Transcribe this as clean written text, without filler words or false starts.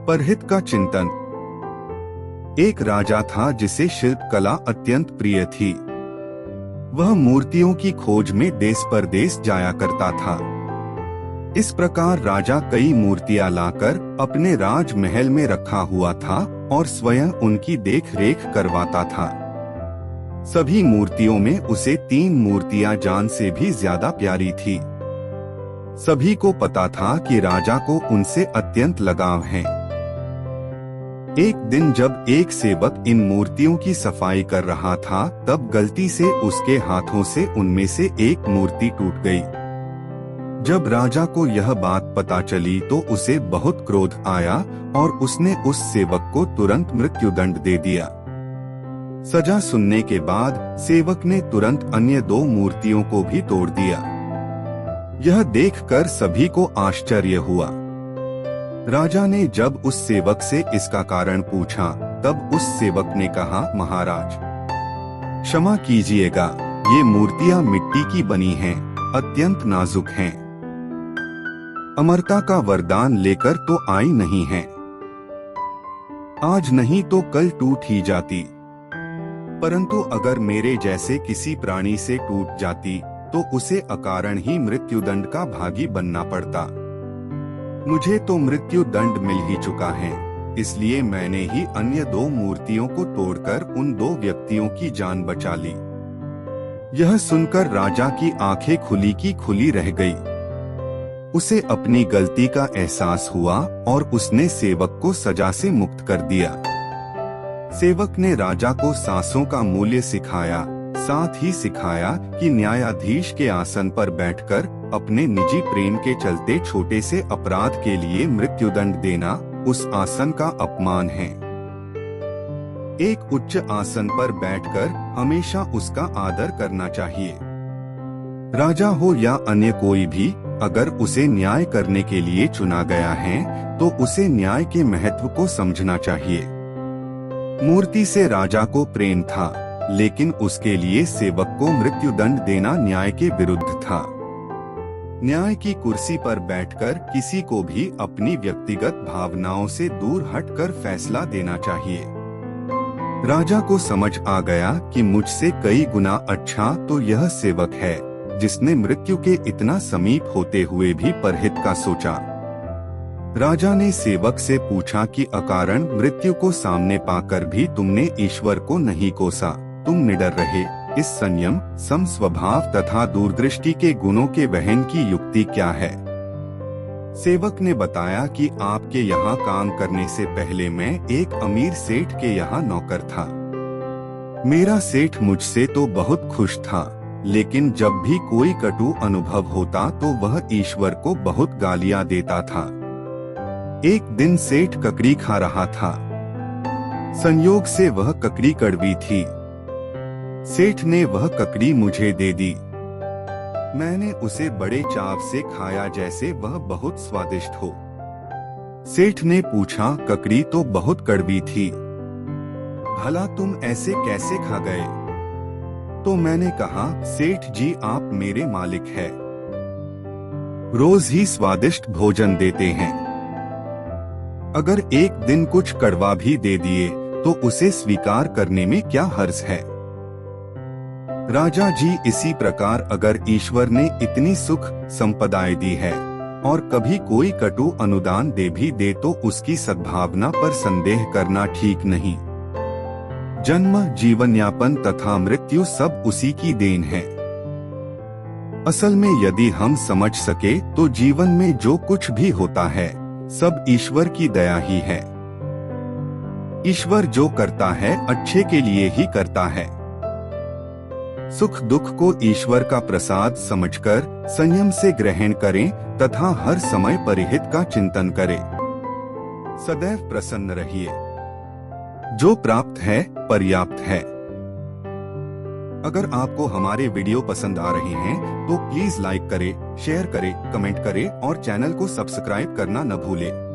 परहित का चिंतन। एक राजा था जिसे शिल्प कला अत्यंत प्रिय थी। वह मूर्तियों की खोज में देश परदेश जाया करता था। इस प्रकार राजा कई मूर्तियां लाकर अपने राजमहल में रखा हुआ था और स्वयं उनकी देख रेख करवाता था। सभी मूर्तियों में उसे 3 मूर्तियां जान से भी ज्यादा प्यारी थी। सभी को पता था कि राजा को उनसे अत्यंत लगाव है। एक दिन जब एक सेवक इन मूर्तियों की सफाई कर रहा था, तब गलती से उसके हाथों से उनमें से एक मूर्ति टूट गई। जब राजा को यह बात पता चली तो उसे बहुत क्रोध आया और उसने उस सेवक को तुरंत मृत्युदंड दे दिया। सजा सुनने के बाद सेवक ने तुरंत अन्य 2 मूर्तियों को भी तोड़ दिया। यह देखकर सभी को आश्चर्य हुआ। राजा ने जब उस सेवक से इसका कारण पूछा, तब उस सेवक ने कहा, महाराज क्षमा कीजिएगा, ये मूर्तियां मिट्टी की बनी हैं, अत्यंत नाजुक हैं। अमरता का वरदान लेकर तो आई नहीं हैं। आज नहीं तो कल टूट ही जाती, परंतु अगर मेरे जैसे किसी प्राणी से टूट जाती तो उसे अकारण ही मृत्युदंड का भागी बनना पड़ता। मुझे तो मृत्यु दंड मिल ही चुका है, इसलिए मैंने ही अन्य 2 मूर्तियों को तोड़कर उन 2 व्यक्तियों की जान बचा ली। यह सुनकर राजा की आंखें खुली की खुली रह गई। उसे अपनी गलती का एहसास हुआ और उसने सेवक को सजा से मुक्त कर दिया। सेवक ने राजा को सांसों का मूल्य सिखाया, साथ ही सिखाया कि न्यायाधीश के आसन पर बैठकर अपने निजी प्रेम के चलते छोटे से अपराध के लिए मृत्युदंड देना उस आसन का अपमान है। एक उच्च आसन पर बैठकर हमेशा उसका आदर करना चाहिए। राजा हो या अन्य कोई भी, अगर उसे न्याय करने के लिए चुना गया है तो उसे न्याय के महत्व को समझना चाहिए। मूर्ति से राजा को प्रेम था, लेकिन उसके लिए सेवक को मृत्युदंड देना न्याय के विरुद्ध था। न्याय की कुर्सी पर बैठकर किसी को भी अपनी व्यक्तिगत भावनाओं से दूर हटकर फैसला देना चाहिए। राजा को समझ आ गया कि मुझसे कई गुना अच्छा तो यह सेवक है जिसने मृत्यु के इतना समीप होते हुए भी परहित का सोचा। राजा ने सेवक से पूछा कि अकारण मृत्यु को सामने पाकर भी तुमने ईश्वर को नहीं कोसा, तुम निडर रहे। इस संयम, सम स्वभाव तथा दूरदृष्टि के गुणों के वहन की युक्ति क्या है? सेवक ने बताया कि आपके यहाँ काम करने से पहले मैं एक अमीर सेठ के यहाँ नौकर था। मेरा सेठ मुझसे तो बहुत खुश था, लेकिन जब भी कोई कटु अनुभव होता तो वह ईश्वर को बहुत गालियां देता था। एक दिन सेठ ककड़ी खा रहा था। संयोग से वह ककड़ी कड़वी थी। सेठ ने वह ककड़ी मुझे दे दी। मैंने उसे बड़े चाव से खाया जैसे वह बहुत स्वादिष्ट हो। सेठ ने पूछा, ककड़ी तो बहुत कड़वी थी, भला तुम ऐसे कैसे खा गए? तो मैंने कहा, सेठ जी आप मेरे मालिक हैं, रोज ही स्वादिष्ट भोजन देते हैं। अगर एक दिन कुछ कड़वा भी दे दिए तो उसे स्वीकार करने में क्या हर्ज है? राजा जी, इसी प्रकार अगर ईश्वर ने इतनी सुख संपदाएं दी है और कभी कोई कटु अनुदान दे भी दे तो उसकी सद्भावना पर संदेह करना ठीक नहीं। जन्म, जीवन यापन तथा मृत्यु सब उसी की देन है। असल में यदि हम समझ सके तो जीवन में जो कुछ भी होता है सब ईश्वर की दया ही है। ईश्वर जो करता है अच्छे के लिए ही करता है। सुख दुख को ईश्वर का प्रसाद समझकर संयम से ग्रहण करें तथा हर समय परिहित का चिंतन करें। सदैव प्रसन्न रहिए। जो प्राप्त है पर्याप्त है। अगर आपको हमारे वीडियो पसंद आ रहे हैं तो प्लीज लाइक करें, शेयर करें, कमेंट करें और चैनल को सब्सक्राइब करना न भूलें।